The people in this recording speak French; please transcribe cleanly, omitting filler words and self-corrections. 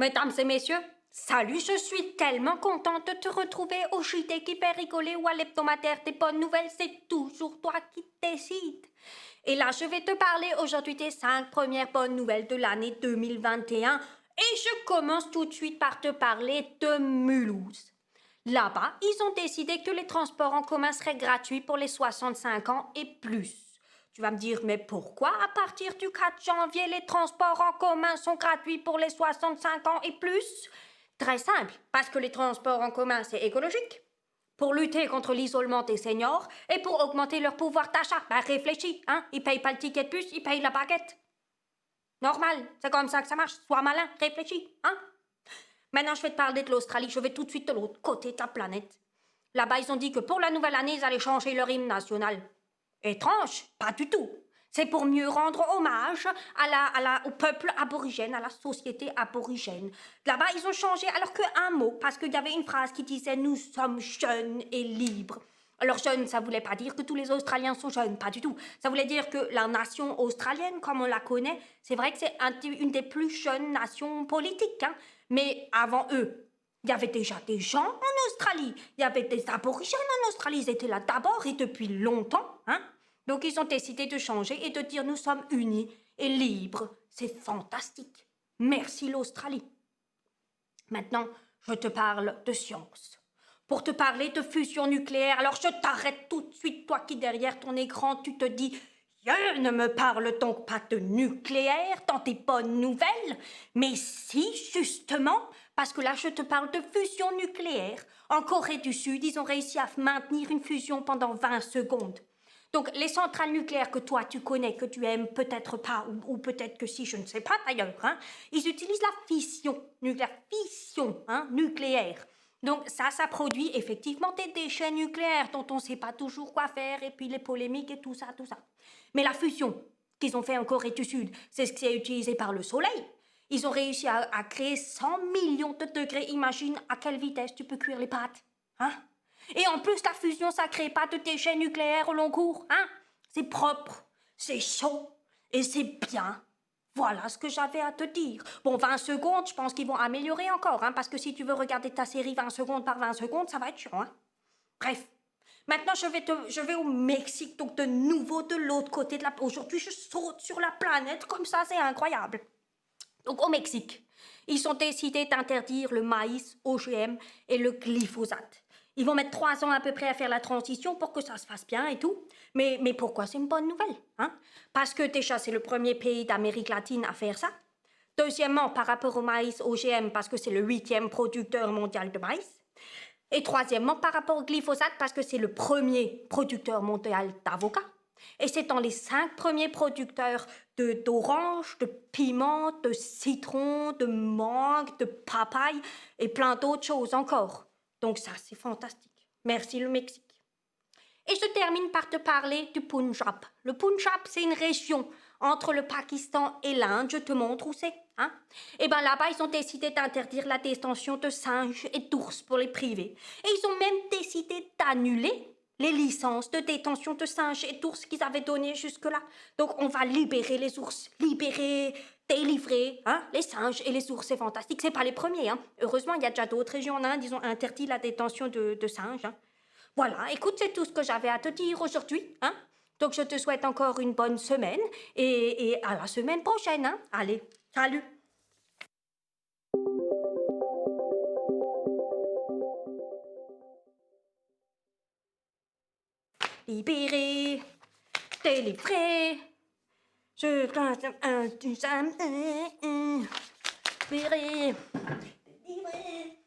Mesdames et messieurs, salut, je suis tellement contente de te retrouver au JT qui fait rigoler ou à l'hebdomadaire des bonnes nouvelles, c'est toujours toi qui décides. Et là, je vais te parler aujourd'hui des 5 premières bonnes nouvelles de l'année 2021 et je commence tout de suite par te parler de Mulhouse. Là-bas, ils ont décidé que les transports en commun seraient gratuits pour les 65 ans et plus. Tu vas me dire, mais pourquoi à partir du 4 janvier, les transports en commun sont gratuits pour les 65 ans et plus? Très simple, parce que les transports en commun, c'est écologique. Pour lutter contre l'isolement des seniors et pour augmenter leur pouvoir d'achat. Ben réfléchis, hein? Ils payent pas le ticket de bus, ils payent la baguette. Normal, c'est comme ça que ça marche. Sois malin, réfléchis, hein? Maintenant, je vais te parler de l'Australie. Je vais tout de suite de l'autre côté de la planète. Là-bas, ils ont dit que pour la nouvelle année, ils allaient changer leur hymne national. Étrange, pas du tout. C'est pour mieux rendre hommage au peuple aborigène, à la société aborigène. Là-bas, ils ont changé alors qu'un mot, parce qu'il y avait une phrase qui disait « Nous sommes jeunes et libres ». Alors jeune, ça voulait pas dire que tous les Australiens sont jeunes, pas du tout. Ça voulait dire que la nation australienne, comme on la connaît, c'est vrai que c'est une des plus jeunes nations politiques. Hein. Mais avant eux, il y avait déjà des gens en Australie. Il y avait des aborigènes en Australie. Ils étaient là d'abord et depuis longtemps. Hein. Donc ils ont décidé de changer et de dire nous sommes unis et libres. C'est fantastique. Merci l'Australie. Maintenant, je te parle de science. Pour te parler de fusion nucléaire, alors je t'arrête tout de suite, toi qui derrière ton écran, tu te dis « Ne me parle donc pas de nucléaire dans tes bonnes nouvelles !» Mais si, justement, parce que là je te parle de fusion nucléaire. En Corée du Sud, ils ont réussi à maintenir une fusion pendant 20 secondes. Donc, les centrales nucléaires que toi, tu connais, que tu aimes peut-être pas, ou peut-être que si, je ne sais pas d'ailleurs, hein, ils utilisent la fission nucléaire. Donc, ça produit effectivement des déchets nucléaires dont on ne sait pas toujours quoi faire, et puis les polémiques et tout ça. Mais la fusion qu'ils ont fait en Corée du Sud, c'est ce qui est utilisé par le Soleil. Ils ont réussi à créer 100 millions de degrés. Imagine à quelle vitesse tu peux cuire les pâtes, hein? Et en plus, la fusion, ça crée pas de déchets nucléaires au long cours, hein? C'est propre, c'est chaud et c'est bien. Voilà ce que j'avais à te dire. Bon, 20 secondes, je pense qu'ils vont améliorer encore, hein, parce que si tu veux regarder ta série 20 secondes par 20 secondes, ça va être chiant, hein. Bref. Maintenant, je vais au Mexique, donc de nouveau de l'autre côté de la... Aujourd'hui, je saute sur la planète, comme ça, c'est incroyable. Donc, au Mexique, ils ont décidé d'interdire le maïs OGM et le glyphosate. Ils vont mettre 3 ans à peu près à faire la transition pour que ça se fasse bien et tout. Mais pourquoi c'est une bonne nouvelle, hein? Parce que déjà, c'est le premier pays d'Amérique latine à faire ça. Deuxièmement, par rapport au maïs OGM, parce que c'est le 8e producteur mondial de maïs. Et troisièmement, par rapport au glyphosate, parce que c'est le premier producteur mondial d'avocats. Et c'est dans les 5 premiers producteurs d'oranges, de piments, de citrons, de mangue, de papaye et plein d'autres choses encore. Donc ça, c'est fantastique. Merci le Mexique. Et je termine par te parler du Punjab. Le Punjab, c'est une région entre le Pakistan et l'Inde. Je te montre où c'est. Hein? Et bien là-bas, ils ont décidé d'interdire la détention de singes et d'ours pour les privés. Et ils ont même décidé d'annuler les licences de détention de singes et d'ours qu'ils avaient données jusque-là. Donc on va libérer les ours, délivrer hein, les singes et les ours. C'est fantastique. C'est pas les premiers. Hein. Heureusement, il y a déjà d'autres régions en Inde. Ils ont interdit la détention de singes. Hein. Voilà, écoute, c'est tout ce que j'avais à te dire aujourd'hui. Hein? Donc, je te souhaite encore une bonne semaine et à la semaine prochaine. Hein? Allez, salut! Libéré, délivré, je classe un du jamais. Libéré, délivré.